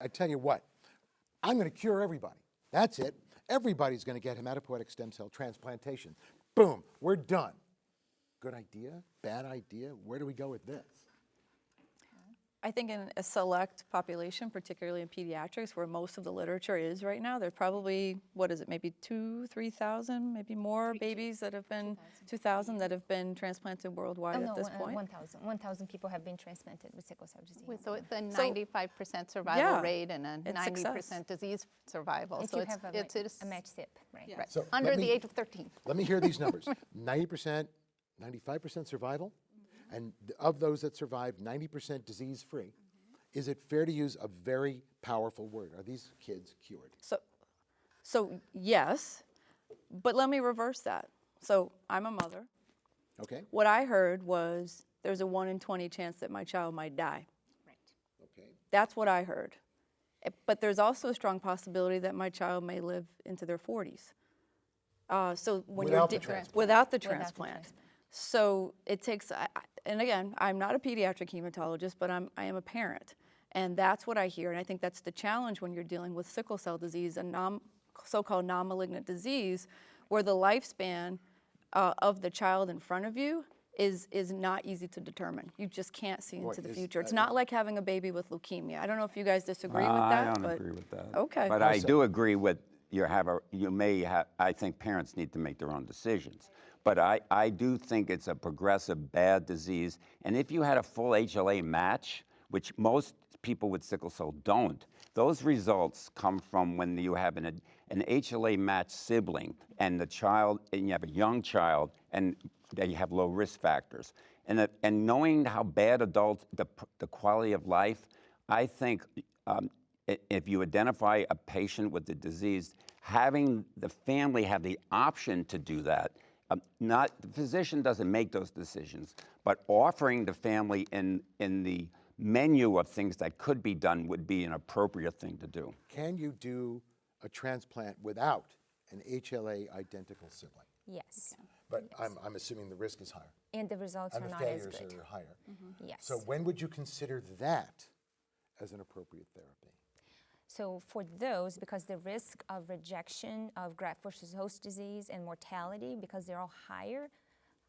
I tell you what, I'm going to cure everybody. That's it. Everybody's going to get hematopoietic stem cell transplantation. Boom, we're done. Good idea? Bad idea? Where do we go with this? I think in a select population, particularly in pediatrics, where most of the literature is right now, there's probably, what is it, maybe 2,000, 3,000, maybe more babies that have been, 2,000 that have been transplanted worldwide at this point? 1,000. 1,000 people have been transplanted with sickle cell disease. So it's a 95% survival rate and a 90% disease survival. If so you it's, have it's a match SIP, right? Yeah. right. So Under the age of 13. Let me hear these numbers. 90%, 95% survival, and of those that survive, 90% disease-free. Is it fair to use a very powerful word? Are these kids cured? So yes, but let me reverse that. So I'm a mother. Okay. What I heard was there's a 1 in 20 chance that my child might die. Right. Okay. That's what I heard. But there's also a strong possibility that my child may live into their 40s. So when Without you're the transplant. without the Without the transplant. transplant. So it takes, and again, I'm not a pediatric hematologist, but I am a parent. And that's what I hear. And I think that's the challenge when you're dealing with sickle cell disease, a so-called non-malignant disease, where the lifespan of the child in front of you is not easy to determine. You just can't see into the future. It's not like having a baby with leukemia. I don't know if you guys disagree with that. I don't agree with that. Okay. But I do agree with I think parents need to make their own decisions. But I do think it's a progressive bad disease. And if you had a full HLA match, which most people with sickle cell don't, those results come from when you have an HLA matched sibling and you have a young child and they have low risk factors. And knowing how bad the quality of life, I think if you identify a patient with the disease, having the family have the option to do that, the physician doesn't make those decisions, but offering the family in the menu of things that could be done would be an appropriate thing to do. Can you do a transplant without an HLA identical sibling? Yes. But I'm assuming the risk is higher. And the results And are the not as failures good. are higher. Yes. So when would you consider that as an appropriate therapy? So for those, because the risk of rejection of graft versus host disease and mortality, because they're all higher,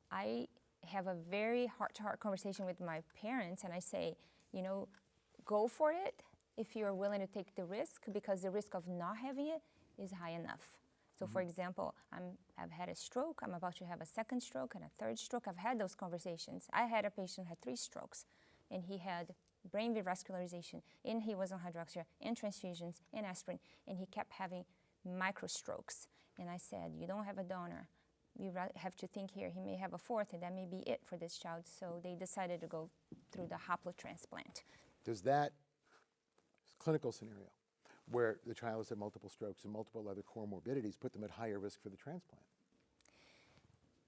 I have a very heart-to-heart conversation with my parents, and I say, go for it if you're willing to take the risk, because the risk of not having it is high enough. So for example, I've had a stroke, I'm about to have a second stroke and a third stroke. I've had those conversations. I had a patient who had 3 strokes, and he had brain revascularization, and he was on hydroxyurea and transfusions and aspirin, and he kept having micro strokes. And I said, you don't have a donor. You have to think here, he may have a fourth, and that may be it for this child. So they decided to go through the haplotransplant. Does that clinical scenario, where the child has had multiple strokes and multiple other comorbidities, put them at higher risk for the transplant?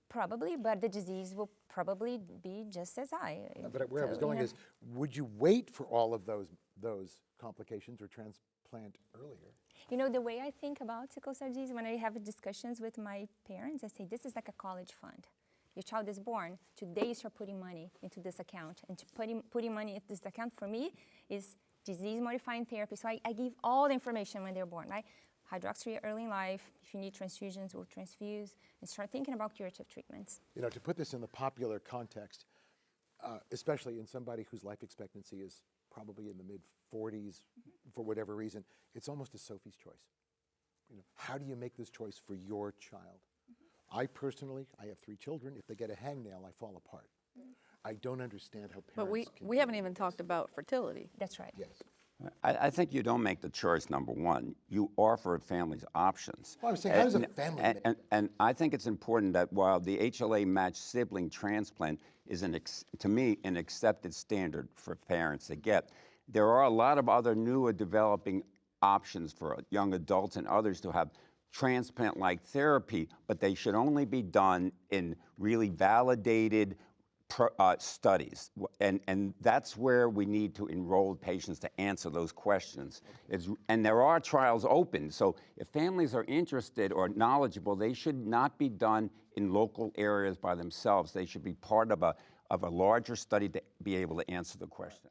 Probably, but the disease will probably be just as high. But where I was going is, would you wait for all of those complications or transplant earlier? The way I think about sickle cell disease, when I have discussions with my parents, I say, this is like a college fund. Your child is born, today you start putting money into this account. And putting money into this account for me is disease-modifying therapy. So I give all the information when they're born, right? Hydroxyurea early in life. If you need transfusions, we'll transfuse, and start thinking about curative treatments. To put this in the popular context, especially in somebody whose life expectancy is probably in the mid-40s for whatever reason, it's almost a Sophie's choice. How do you make this choice for your child? I personally, I have 3 children. If they get a hangnail, I fall apart. I don't understand how parents But we haven't even talked about fertility. That's right. Yes. I think you don't make the choice, number one. You offer families options. Well, I was saying, how does a family make it? And I think it's important that while the HLA-matched sibling transplant is, to me, an accepted standard for parents to get, there are a lot of other newer developing options for young adults and others to have transplant-like therapy, but they should only be done in really validated studies. And that's where we need to enroll patients to answer those questions. And there are trials open, so if families are interested or knowledgeable, they should not be done in local areas by themselves. They should be part of a larger study to be able to answer the question.